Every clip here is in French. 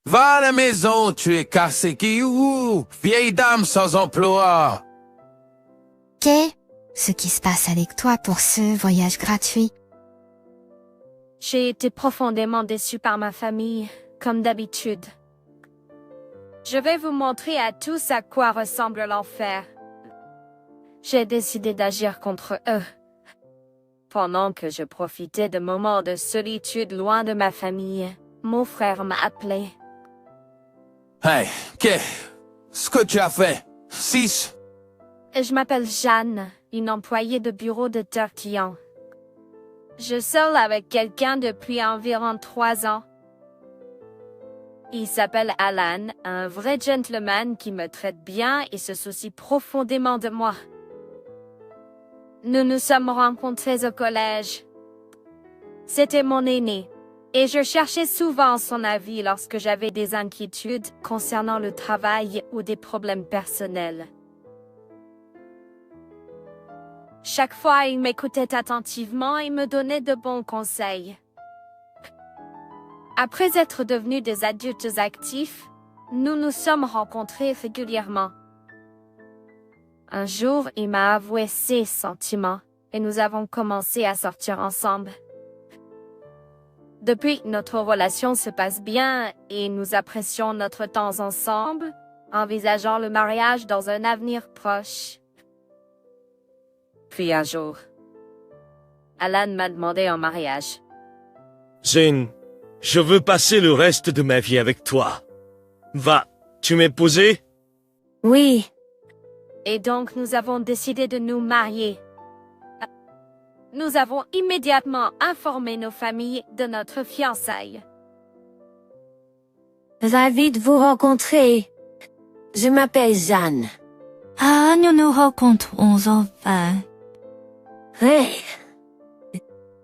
Va à la maison, tu es cassé qui ou vieille dame sans emploi. Qu'est-ce qui se passe avec toi pour ce voyage gratuit? J'ai été profondément déçue par ma famille, comme d'habitude. Je vais vous montrer à tous à quoi ressemble l'enfer. J'ai décidé d'agir contre eux. Pendant que je profitais de moments de solitude loin de ma famille, mon frère m'a appelé. Hey, qu'est-ce que tu as fait? 6? Je m'appelle Jeanne, une employée de bureau de Tortillon. Je sors avec quelqu'un depuis environ 3 ans. Il s'appelle Alan, un vrai gentleman qui me traite bien et se soucie profondément de moi. Nous nous sommes rencontrés au collège. C'était mon aîné, et je cherchais souvent son avis lorsque j'avais des inquiétudes concernant le travail ou des problèmes personnels. Chaque fois, il m'écoutait attentivement et me donnait de bons conseils. Après être devenus des adultes actifs, nous nous sommes rencontrés régulièrement. Un jour, il m'a avoué ses sentiments et nous avons commencé à sortir ensemble. Depuis, notre relation se passe bien et nous apprécions notre temps ensemble, envisageant le mariage dans un avenir proche. Puis un jour, Alan m'a demandé en mariage. Jane, je veux passer le reste de ma vie avec toi. Va, tu m'épouser? Oui. Et donc nous avons décidé de nous marier. Nous avons immédiatement informé nos familles de notre fiançailles. Ravi de vous rencontrer. Je m'appelle Jeanne. Ah, nous nous rencontrons enfin. Hey.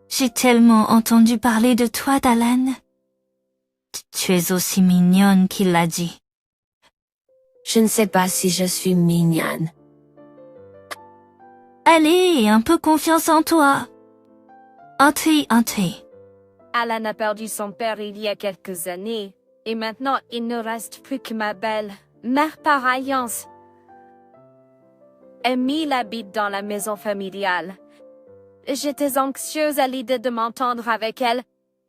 J'ai tellement entendu parler de toi, Dalan. Tu es aussi mignonne qu'il l'a dit. Je ne sais pas si je suis mignonne. Allez, un peu confiance en toi. Entrez. Alan a perdu son père il y a quelques années, et maintenant il ne reste plus que ma belle mère par alliance. Amy habite dans la maison familiale. J'étais anxieuse à l'idée de m'entendre avec elle,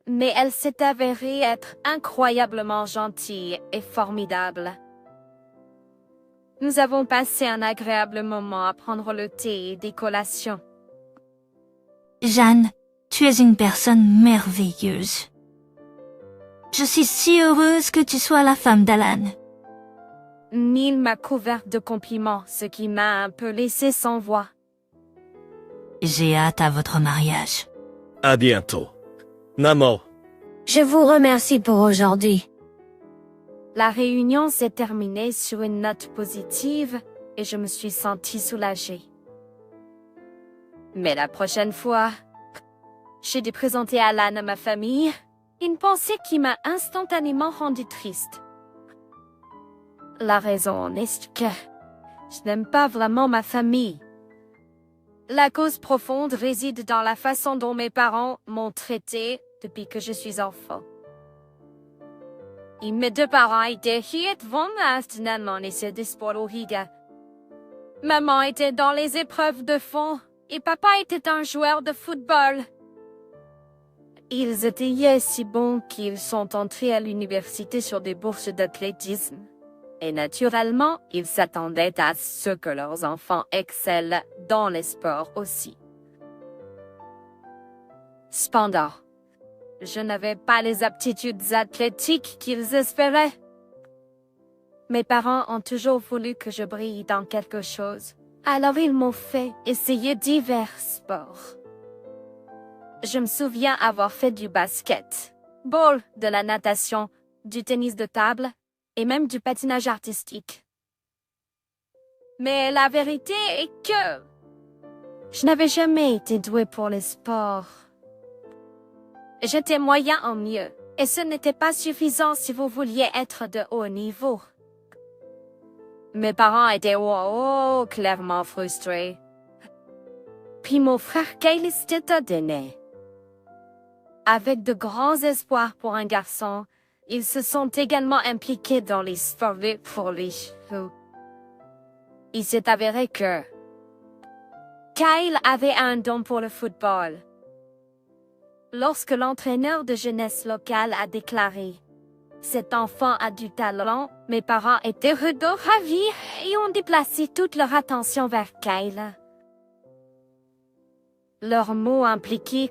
mais elle s'est avérée être incroyablement gentille et formidable. Nous avons passé un agréable moment à prendre le thé et des collations. Jeanne, tu es une personne merveilleuse. Je suis si heureuse que tu sois la femme d'Alan. Neil m'a couverte de compliments, ce qui m'a un peu laissé sans voix. J'ai hâte à votre mariage. À bientôt. Namo. Je vous remercie pour aujourd'hui. La réunion s'est terminée sur une note positive et je me suis sentie soulagée. Mais la prochaine fois, j'ai dû présenter Alan à ma famille, une pensée qui m'a instantanément rendue triste. La raison est que je n'aime pas vraiment ma famille. La cause profonde réside dans la façon dont mes parents m'ont traité depuis que je suis enfant. Et mes 2 parents étaient helt vanligt et se disporohiga. Maman était dans les épreuves de fond et papa était un joueur de football. Ils étaient si bons qu'ils sont entrés à l'université sur des bourses d'athlétisme. Et naturellement, ils s'attendaient à ce que leurs enfants excellent dans les sports aussi. Cependant, je n'avais pas les aptitudes athlétiques qu'ils espéraient. Mes parents ont toujours voulu que je brille dans quelque chose, alors ils m'ont fait essayer divers sports. Je me souviens avoir fait du basket, de la natation, du tennis de table, et même du patinage artistique. Mais la vérité est que je n'avais jamais été douée pour les sports. J'étais moyen en mieux, et ce n'était pas suffisant si vous vouliez être de haut niveau. Mes parents étaient clairement frustrés. Puis mon frère Kaylis était donné. Avec de grands espoirs pour un garçon, Ils se sont également impliqués dans les sports pour les chevaux. Il s'est avéré que Kyle avait un don pour le football. Lorsque l'entraîneur de jeunesse local a déclaré « Cet enfant a du talent », mes parents étaient ravis et ont déplacé toute leur attention vers Kyle. Leurs mots impliquaient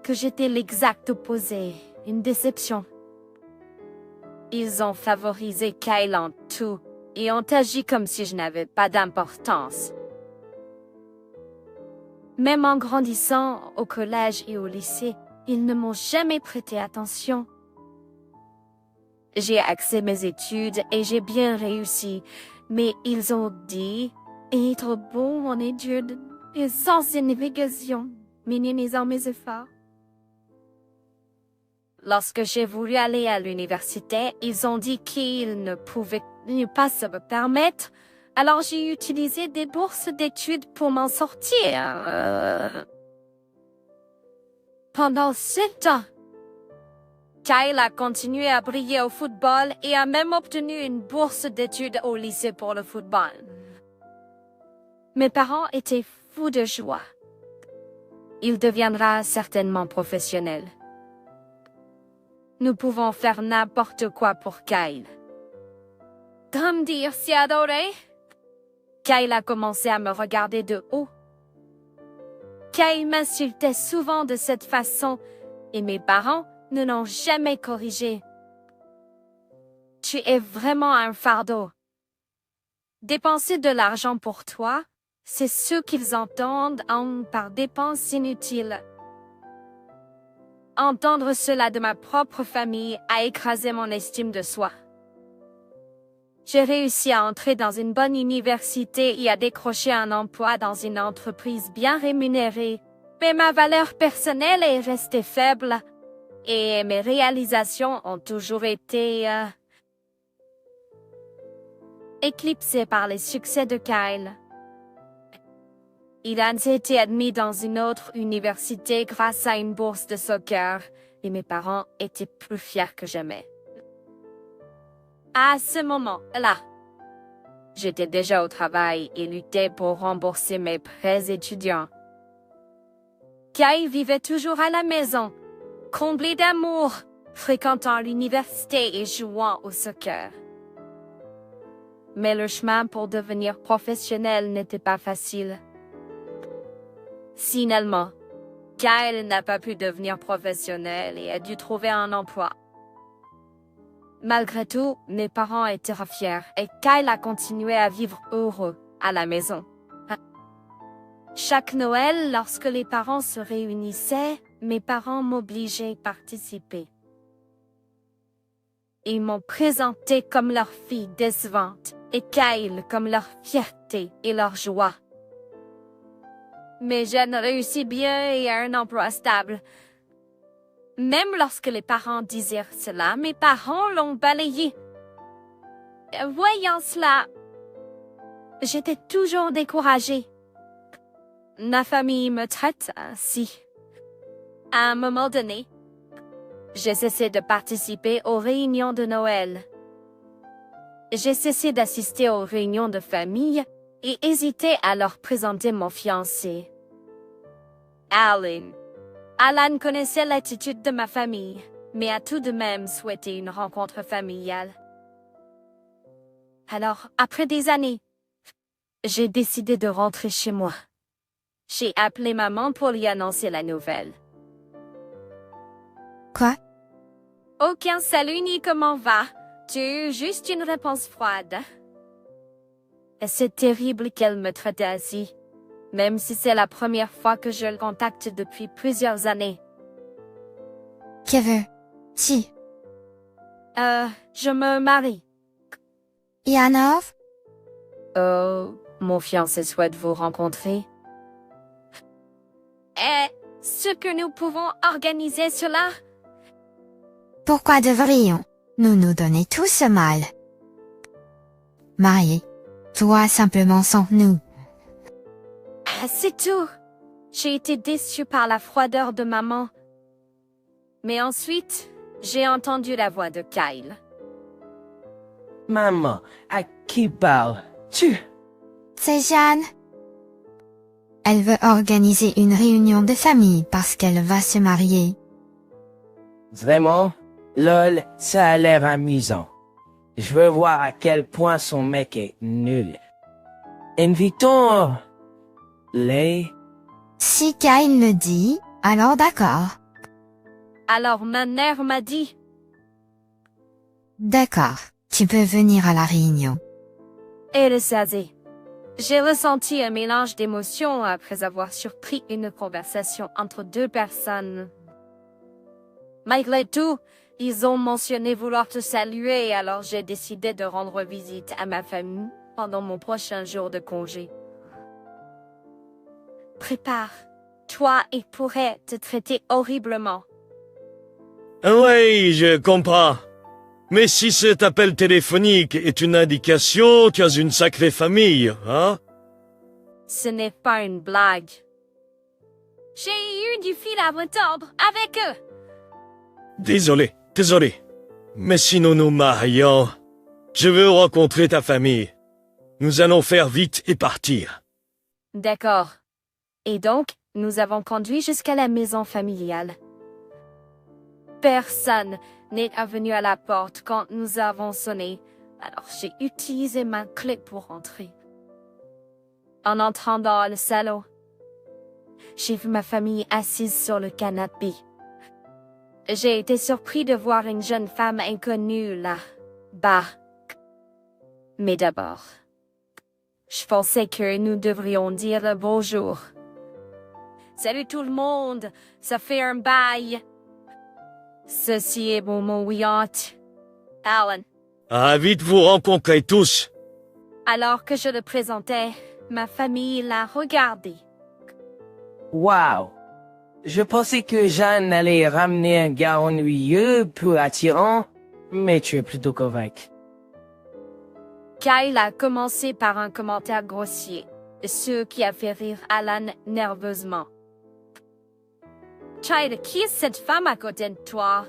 que j'étais l'exact opposé, une déception. Ils ont favorisé Kyle en tout et ont agi comme si je n'avais pas d'importance. Même en grandissant au collège et au lycée, ils ne m'ont jamais prêté attention. J'ai axé mes études et j'ai bien réussi, mais ils ont dit être bon en études et sans signification, minimisant mes efforts. Lorsque j'ai voulu aller à l'université, ils ont dit qu'ils ne pouvaient pas se le permettre, alors j'ai utilisé des bourses d'études pour m'en sortir. Pendant ce temps, Kyle a continué à briller au football et a même obtenu une bourse d'études au lycée pour le football. Mes parents étaient fous de joie. Il deviendra certainement professionnel. Nous pouvons faire n'importe quoi pour Kyle. Comme dire si adoré. Kyle a commencé à me regarder de haut. Kyle m'insultait souvent de cette façon et mes parents ne l'ont jamais corrigé. Tu es vraiment un fardeau. Dépenser de l'argent pour toi, c'est ce qu'ils entendent par dépenses inutiles. Entendre cela de ma propre famille a écrasé mon estime de soi. J'ai réussi à entrer dans une bonne université et à décrocher un emploi dans une entreprise bien rémunérée, mais ma valeur personnelle est restée faible et mes réalisations ont toujours été éclipsées par les succès de Kyle. Il a été admis dans une autre université grâce à une bourse de soccer et mes parents étaient plus fiers que jamais. À ce moment-là, j'étais déjà au travail et luttais pour rembourser mes prêts étudiants. Kyle vivait toujours à la maison, comblé d'amour, fréquentant l'université et jouant au soccer. Mais le chemin pour devenir professionnel n'était pas facile. Finalement, Kyle n'a pas pu devenir professionnel et a dû trouver un emploi. Malgré tout, mes parents étaient fiers et Kyle a continué à vivre heureux à la maison. Chaque Noël, lorsque les parents se réunissaient, mes parents m'obligeaient à participer. Ils m'ont présenté comme leur fille décevante et Kyle comme leur fierté et leur joie. Mes jeunes réussissent bien et ont un emploi stable. Même lorsque les parents disaient cela, mes parents l'ont balayé. Voyant cela, j'étais toujours découragée. Ma famille me traite ainsi. À un moment donné, j'ai cessé de participer aux réunions de Noël. J'ai cessé d'assister aux réunions de famille et hésité à leur présenter mon fiancé. Alan. Alan connaissait l'attitude de ma famille, mais a tout de même souhaité une rencontre familiale. Alors, après des années, j'ai décidé de rentrer chez moi. J'ai appelé maman pour lui annoncer la nouvelle. Quoi? Aucun salut ni comment va. Tu as eu juste une réponse froide. Et c'est terrible qu'elle me traite ainsi, même si c'est la première fois que je le contacte depuis plusieurs années. Que veux-tu? Je me marie. Yanov? Mon fiancé souhaite vous rencontrer. Est-ce que nous pouvons organiser cela? Pourquoi devrions-nous nous donner tout ce mal? Marié, toi simplement sans nous. C'est tout. J'ai été déçue par la froideur de maman. Mais ensuite, J'ai entendu la voix de Kyle. Maman, à qui parles-tu? C'est Jeanne. Elle veut organiser une réunion de famille parce qu'elle va se marier. Vraiment? Lol, ça a l'air amusant. Je veux voir à quel point son mec est nul. Invitons-les. Si Kyle le dit, alors d'accord. Alors ma mère m'a dit, D'accord, tu peux venir à la réunion. et le savait. J'ai ressenti un mélange d'émotions après avoir surpris une conversation entre deux personnes. Malgré tout, ils ont mentionné vouloir te saluer, alors j'ai décidé de rendre visite à ma famille pendant mon prochain jour de congé. Prépare-toi, ils pourraient te traiter horriblement. Oui, je comprends. Mais si cet appel téléphonique est une indication, tu as une sacrée famille, hein? Ce n'est pas une blague. J'ai eu du fil à retordre avec eux. Désolé. Mais si nous nous marions, je veux rencontrer ta famille. Nous allons faire vite et partir. D'accord. Et donc, nous avons conduit jusqu'à la maison familiale. Personne n'est venu à la porte quand nous avons sonné, alors j'ai utilisé ma clé pour entrer. En entrant dans le salon, j'ai vu ma famille assise sur le canapé. J'ai été surpris de voir une jeune femme inconnue là-bas. Mais d'abord, je pensais que nous devrions dire bonjour. Salut tout le monde, ça fait un bail. Ceci est mon yacht, Alan. Ravi de vous rencontrer tous. Alors que je le présentais, ma famille l'a regardé. Wow! Je pensais que Jeanne allait ramener un gars ennuyeux, peu attirant, mais tu es plutôt convaincu. Kyle a commencé par un commentaire grossier, ce qui a fait rire Alan nerveusement. Kyle, qui est cette femme à côté de toi?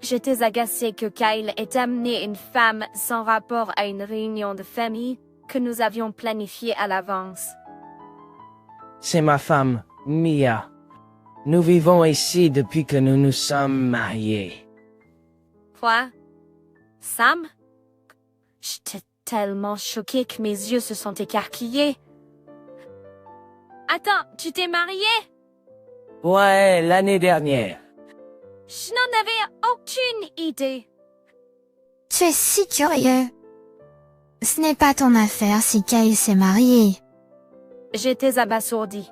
J'étais agacée que Kyle ait amené une femme sans rapport à une réunion de famille que nous avions planifiée à l'avance. C'est ma femme, Mia. Nous vivons ici depuis que nous nous sommes mariés. Quoi? Sam? J'étais tellement choquée que mes yeux se sont écarquillés. Attends, tu t'es marié? Ouais, l'année dernière. Je n'en avais aucune idée. Tu es si curieux. Ce n'est pas ton affaire si Kyle s'est marié. J'étais abasourdie.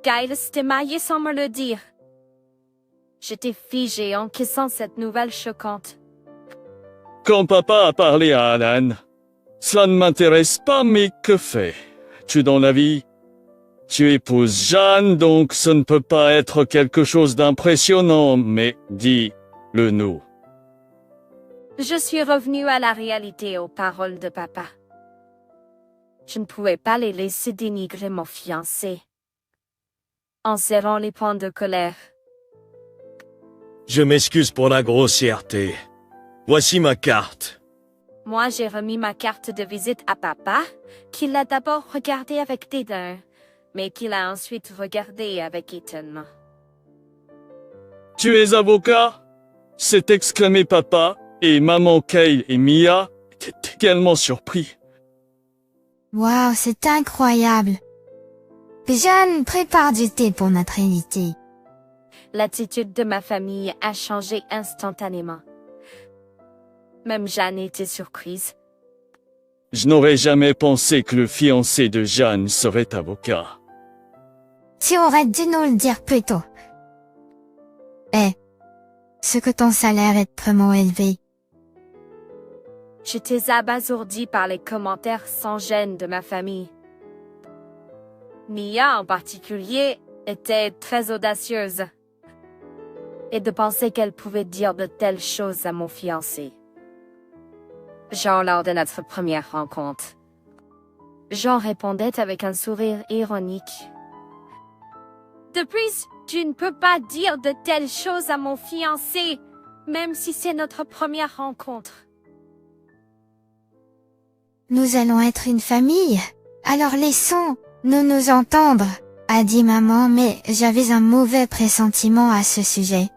Kyle s'était marié sans me le dire. J'étais figée en encaissant cette nouvelle choquante. Quand papa a parlé à Alan, cela ne m'intéresse pas, mais que fais-tu dans la vie? Tu épouses Jeanne, donc ce ne peut pas être quelque chose d'impressionnant, mais dis-le nous. Je suis revenue à la réalité aux paroles de papa. Je ne pouvais pas les laisser dénigrer mon fiancé. En serrant les poings de colère. Je m'excuse pour la grossièreté. Voici ma carte. Moi, j'ai remis ma carte de visite à papa, qui l'a d'abord regardée avec dédain, mais qui l'a ensuite regardée avec étonnement. Tu es avocat? S'est exclamé papa, et maman Kyle et Mia étaient également surpris. Waouh, c'est incroyable. Jeanne, prépare du thé pour notre invité. L'attitude de ma famille a changé instantanément. Même Jeanne était surprise. Je n'aurais jamais pensé que le fiancé de Jeanne serait avocat. Tu aurais dû nous le dire plus tôt. Ce que ton salaire est vraiment élevé. J'étais abasourdie par les commentaires sans gêne de ma famille. Mia, en particulier, était très audacieuse. Et de penser qu'elle pouvait dire de telles choses à mon fiancé. Genre lors de notre première rencontre. Jean répondait avec un sourire ironique. Depuis Tu ne peux pas dire de telles choses à mon fiancé, même si c'est notre première rencontre. Nous allons être une famille, alors laissons-nous nous entendre, a dit maman, mais j'avais un mauvais pressentiment à ce sujet.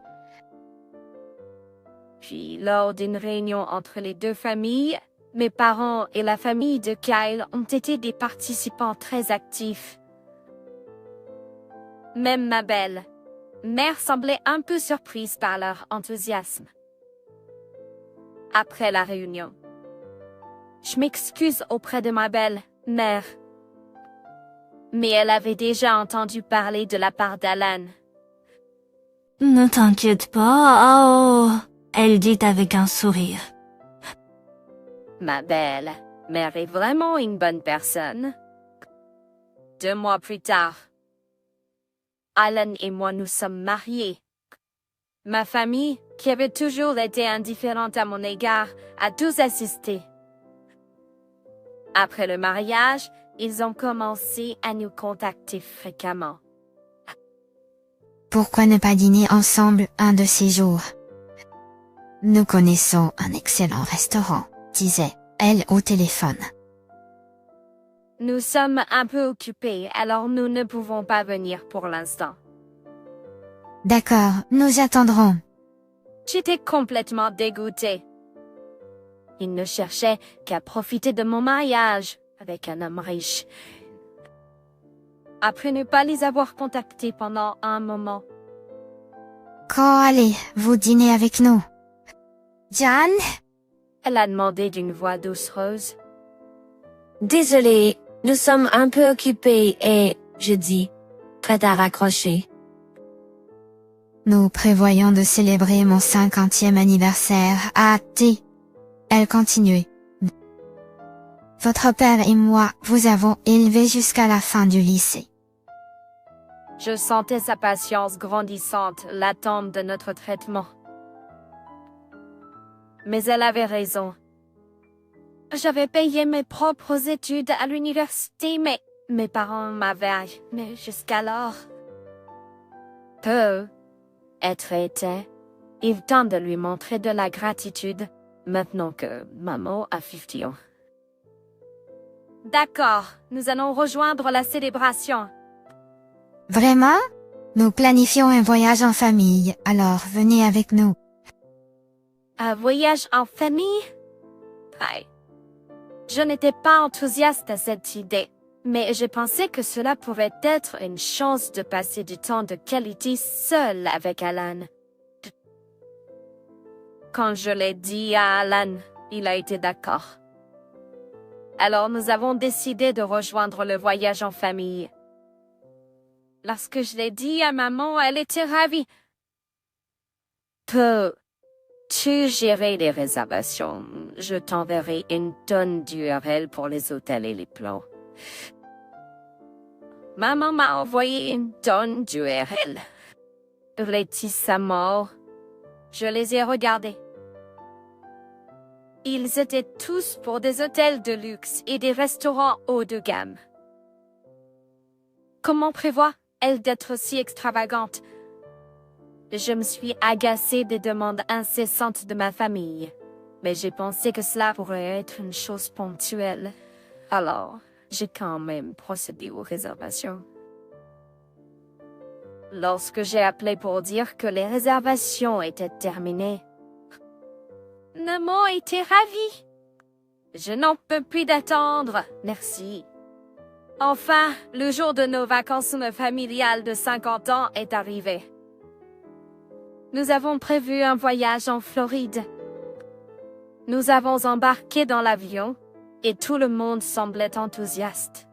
Puis, lors d'une réunion entre les deux familles, mes parents et la famille de Kyle ont été des participants très actifs. Même ma belle-mère semblait un peu surprise par leur enthousiasme. Après la réunion, je m'excuse auprès de ma belle-mère, mais elle avait déjà entendu parler de la part d'Alan. Ne t'inquiète pas, oh, elle dit avec un sourire. Ma belle-mère est vraiment une bonne personne. 2 mois plus tard, Alan et moi nous sommes mariés. Ma famille, qui avait toujours été indifférente à mon égard, a tous assisté. Après le mariage, ils ont commencé à nous contacter fréquemment. Pourquoi ne pas dîner ensemble un de ces jours? Nous connaissons un excellent restaurant, disait-elle au téléphone. Nous sommes un peu occupés, alors nous ne pouvons pas venir pour l'instant. D'accord, nous attendrons. J'étais complètement dégoûtée. Il ne cherchait qu'à profiter de mon mariage avec un homme riche. Après ne pas les avoir contactés pendant un moment. Quand allez-vous dîner avec nous? Jan? Elle a demandé d'une voix doucereuse. Désolé, nous sommes un peu occupés et, je dis, prête à raccrocher. Nous prévoyons de célébrer mon 50e anniversaire à T. Elle continuait. Votre père et moi vous avons élevé jusqu'à la fin du lycée. Je sentais sa patience grandissante, l'attente de notre traitement. Mais elle avait raison. J'avais payé mes propres études à l'université, mais mes parents m'avaient aimé jusqu'alors. Peu être été, il tente de lui montrer de la gratitude, maintenant que maman a 50 ans. D'accord, nous allons rejoindre la célébration. Vraiment? Nous planifions un voyage en famille, alors venez avec nous. Un voyage en famille? Aïe. Je n'étais pas enthousiaste à cette idée, mais je pensais que cela pouvait être une chance de passer du temps de qualité seul avec Alan. Quand je l'ai dit à Alan, il a été d'accord. Alors nous avons décidé de rejoindre le voyage en famille. Lorsque je l'ai dit à maman, elle était ravie. Peux-tu gérer les réservations? Je t'enverrai une tonne d'URL pour les hôtels et les plans. Maman m'a envoyé une tonne d'URL. Réticemment, je les ai regardés. Ils étaient tous pour des hôtels de luxe et des restaurants haut de gamme. Comment prévoit-elle d'être si extravagante? Je me suis agacée des demandes incessantes de ma famille, mais j'ai pensé que cela pourrait être une chose ponctuelle. Alors, j'ai quand même procédé aux réservations. Lorsque j'ai appelé pour dire que les réservations étaient terminées, maman était ravie. Je n'en peux plus d'attendre, merci. Enfin, le jour de nos vacances familiales de 50 ans est arrivé. Nous avons prévu un voyage en Floride. Nous avons embarqué dans l'avion et tout le monde semblait enthousiaste.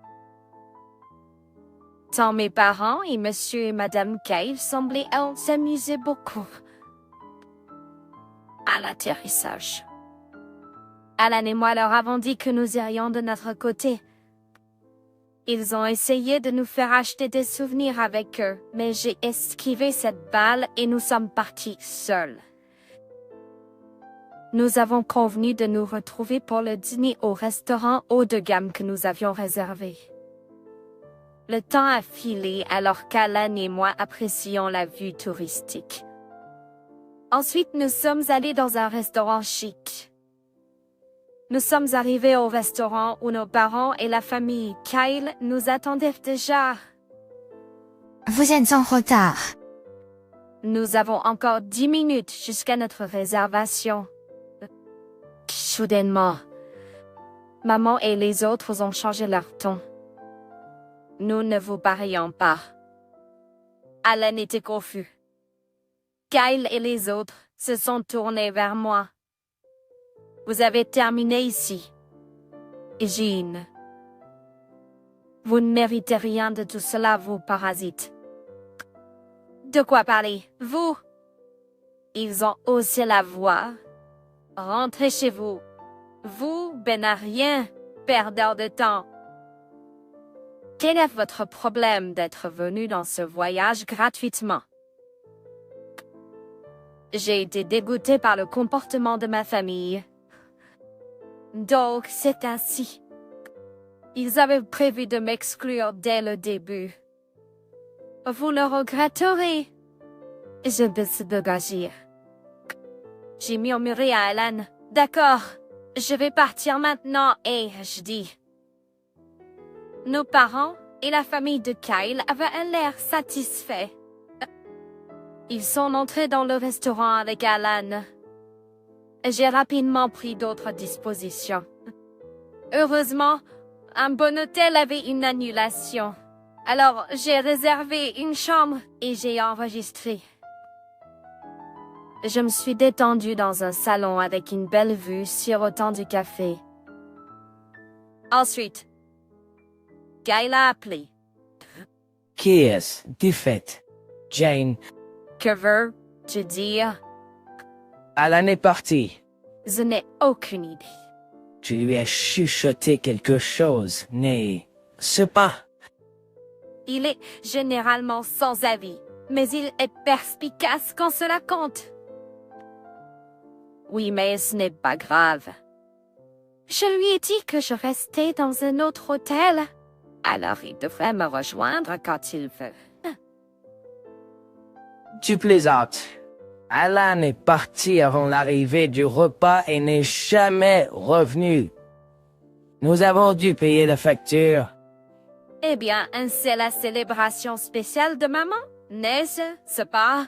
Tant mes parents et monsieur et madame Kyle semblaient s'amuser beaucoup. À l'atterrissage, Alan et moi leur avons dit que nous irions de notre côté. Ils ont essayé de nous faire acheter des souvenirs avec eux, mais j'ai esquivé cette balle et nous sommes partis seuls. Nous avons convenu de nous retrouver pour le dîner au restaurant haut de gamme que nous avions réservé. Le temps a filé alors qu'Alan et moi apprécions la vue touristique. Ensuite, nous sommes allés dans un restaurant chic. Nous sommes arrivés au restaurant où nos parents et la famille Kyle nous attendaient déjà. Vous êtes en retard. Nous avons encore 10 minutes jusqu'à notre réservation. Soudainement, maman et les autres ont changé leur ton. Nous ne vous parlions pas. Alan était confus. Kyle et les autres se sont tournés vers moi. Vous avez terminé ici. Jean. Vous ne méritez rien de tout cela, vous parasites. De quoi parler, vous? Ils ont haussé la voix. Rentrez chez vous. Vous, rien, perdeur de temps. Quel est votre problème d'être venu dans ce voyage gratuitement? J'ai été dégoûtée par le comportement de ma famille. Donc, c'est ainsi. Ils avaient prévu de m'exclure dès le début. Vous le regretterez. Je baisse d'agir. J'ai murmuré à Alan. D'accord, je vais partir maintenant et je dis. Nos parents et la famille de Kyle avaient un l'air satisfaits. Ils sont entrés dans le restaurant avec Alan. J'ai rapidement pris d'autres dispositions. Heureusement, un bon hôtel avait une annulation. Alors, j'ai réservé une chambre et j'ai enregistré. Je me suis détendue dans un salon avec une belle vue sirotant du café. Ensuite, Kyle a appelé. Qui est-ce? Défaite. Jane. Que veux-tu dire? Alan est parti. Je n'ai aucune idée. Tu lui as chuchoté quelque chose, n'est-ce pas? Il est généralement sans avis, mais il est perspicace quand cela compte. Oui, mais ce n'est pas grave. Je lui ai dit que je restais dans un autre hôtel. Alors il devrait me rejoindre quand il veut. Tu plaisantes. Alan est parti avant l'arrivée du repas et n'est jamais revenu. Nous avons dû payer la facture. Eh bien, c'est la célébration spéciale de maman, n'est-ce pas?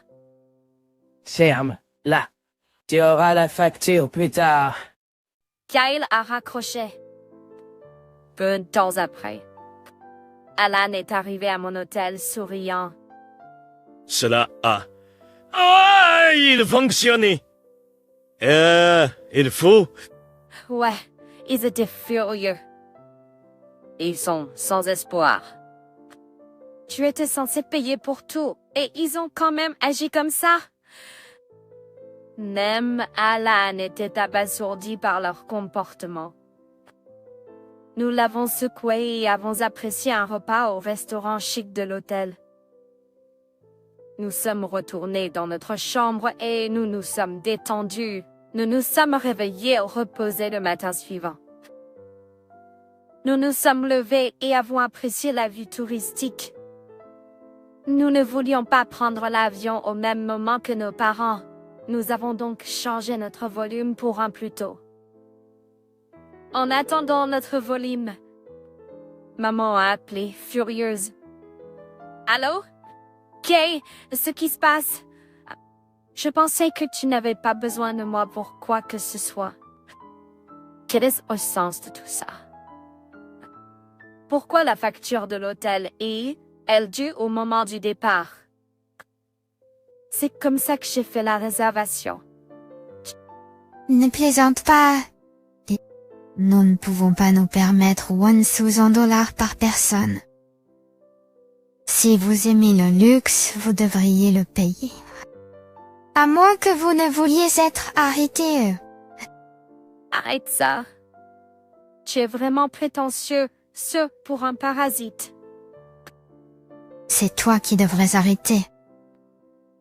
Ferme, là. Tu auras la facture plus tard. Kyle a raccroché. Peu de temps après, Alan est arrivé à mon hôtel souriant. Cela a... Ah, il fonctionnait. Il faut... Ouais, ils étaient furieux. Ils sont sans espoir. Tu étais censé payer pour tout, et ils ont quand même agi comme ça. Même Alan était abasourdi par leur comportement. Nous l'avons secoué et avons apprécié un repas au restaurant chic de l'hôtel. Nous sommes retournés dans notre chambre et nous nous sommes détendus. Nous nous sommes réveillés et reposés le matin suivant. Nous nous sommes levés et avons apprécié la vue touristique. Nous ne voulions pas prendre l'avion au même moment que nos parents. Nous avons donc changé notre volume pour un plus tôt. En attendant notre volume, maman a appelé, furieuse. Allô? Kay, ce qui se passe? Je pensais que tu n'avais pas besoin de moi pour quoi que ce soit. Quel est le sens de tout ça? Pourquoi la facture de l'hôtel est-elle due au moment du départ? C'est comme ça que j'ai fait la réservation. Ne plaisante pas. Nous ne pouvons pas nous permettre one sous en dollars par personne. Si vous aimez le luxe, vous devriez le payer. À moins que vous ne vouliez être arrêté. Arrête ça. Tu es vraiment prétentieux, ce pour un parasite. C'est toi qui devrais arrêter.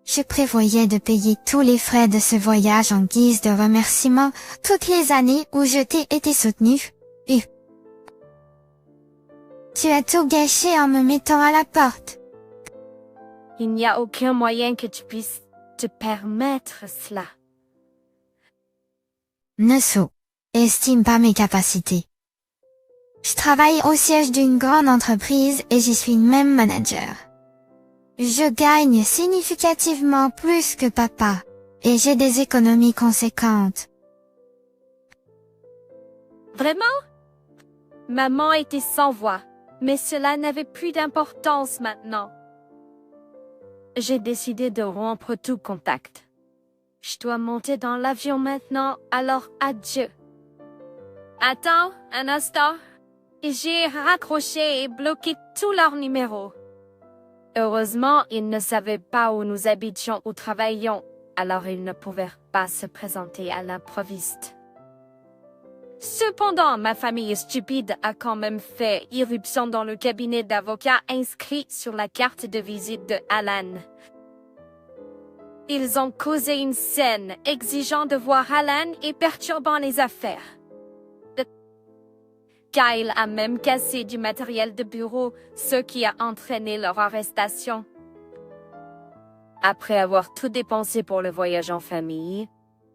Je prévoyais de payer tous les frais de ce voyage en guise de remerciement toutes les années où je t'ai été soutenu. Tu as tout gâché en me mettant à la porte. Il n'y a aucun moyen que tu puisses te permettre cela. Ne sous-estime pas mes capacités. Je travaille au siège d'une grande entreprise et j'y suis même manager. Je gagne significativement plus que papa et j'ai des économies conséquentes. Vraiment? Maman était sans voix, mais cela n'avait plus d'importance maintenant. J'ai décidé de rompre tout contact. Je dois monter dans l'avion maintenant, alors adieu. Attends un instant. J'ai raccroché et bloqué tous leurs numéros. Heureusement, ils ne savaient pas où nous habitions ou travaillions, alors ils ne pouvaient pas se présenter à l'improviste. Cependant, ma famille stupide a quand même fait irruption dans le cabinet d'avocats inscrit sur la carte de visite de Alan. Ils ont causé une scène, exigeant de voir Alan et perturbant les affaires. Kyle a même cassé du matériel de bureau, ce qui a entraîné leur arrestation. Après avoir tout dépensé pour le voyage en famille,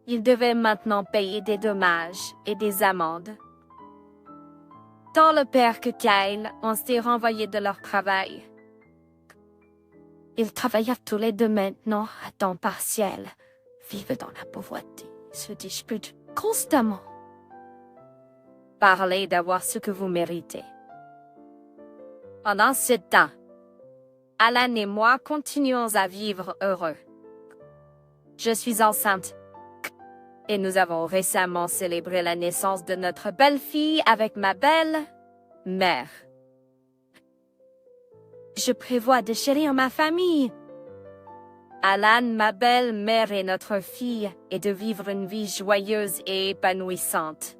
ils devaient maintenant payer des dommages et des amendes. Tant le père que Kyle ont été renvoyés de leur travail. Ils travaillent tous les deux maintenant à temps partiel, vivent dans la pauvreté, se disputent constamment. Parlez d'avoir ce que vous méritez. Pendant ce temps, Alan et moi continuons à vivre heureux. Je suis enceinte et nous avons récemment célébré la naissance de notre belle-fille avec ma belle-mère. Je prévois de chérir ma famille. Alan, ma belle-mère et notre fille, et de vivre une vie joyeuse et épanouissante.